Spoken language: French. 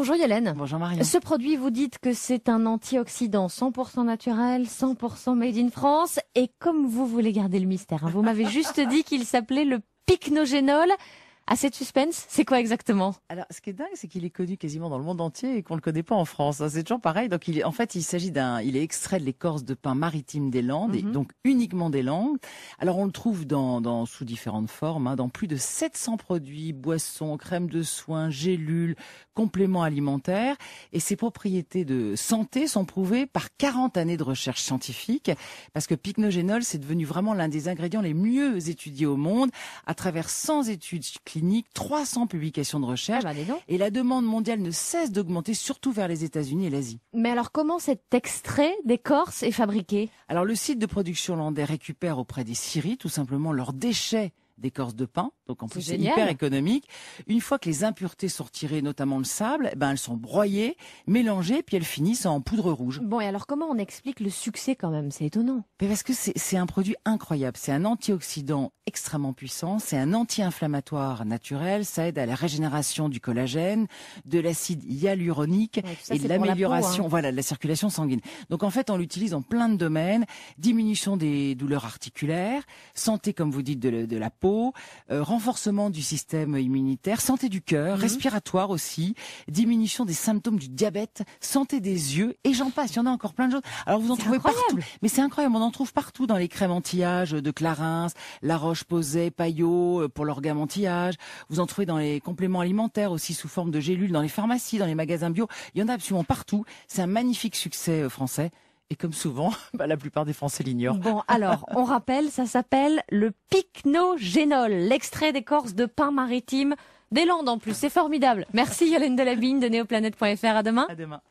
Bonjour Yolène. Bonjour Marion. Ce produit, vous dites que c'est un antioxydant 100% naturel, 100% made in France. Et comme vous voulez garder le mystère, vous m'avez juste dit qu'il s'appelait le pycnogénol. Assez de suspense, c'est quoi exactement? Alors, ce qui est dingue, c'est qu'il est connu quasiment dans le monde entier et qu'on le connaît pas en France. C'est toujours pareil. Donc, il est extrait de l'écorce de pin maritime des Landes, et donc uniquement des Landes. Alors, on le trouve sous différentes formes, dans plus de 700 produits, boissons, crèmes de soins, gélules, compléments alimentaires. Et ses propriétés de santé sont prouvées par 40 années de recherche scientifique, parce que pycnogénol, c'est devenu vraiment l'un des ingrédients les mieux étudiés au monde, à travers 100 études cliniques, 300 publications de recherche, et la demande mondiale ne cesse d'augmenter, surtout vers les États-Unis et l'Asie. Mais alors comment cet extrait d'écorce est fabriqué? Alors le site de production landais récupère auprès des scieries tout simplement leurs déchets d'écorce de pin, donc en plus c'est hyper économique. Une fois que les impuretés sont retirées, notamment le sable, elles sont broyées, mélangées, puis elles finissent en poudre rouge. Bon, et alors comment on explique le succès quand même? C'est étonnant. Mais parce que c'est un produit incroyable, c'est un antioxydant extrêmement puissant, c'est un anti-inflammatoire naturel, ça aide à la régénération du collagène, de l'acide hyaluronique et de l'amélioration de la circulation sanguine. Donc en fait, on l'utilise dans plein de domaines, diminution des douleurs articulaires, santé comme vous dites de la peau, renforcement du système immunitaire, santé du cœur, respiratoire aussi, diminution des symptômes du diabète, santé des yeux, et j'en passe, il y en a encore plein de choses. Alors vous en trouvez partout. Mais c'est incroyable, on en trouve partout dans les crèmes anti-âge de Clarins, La Roche-Posay, Payot pour l'organe anti-âge. Vous en trouvez dans les compléments alimentaires aussi sous forme de gélules, dans les pharmacies, dans les magasins bio. Il y en a absolument partout. C'est un magnifique succès français. Et comme souvent, la plupart des Français l'ignorent. Bon, alors, on rappelle, ça s'appelle le pycnogénol, l'extrait d'écorce de pin maritime des Landes en plus. C'est formidable. Merci Yolène Delavigne de neoplanète.fr. À demain. À demain.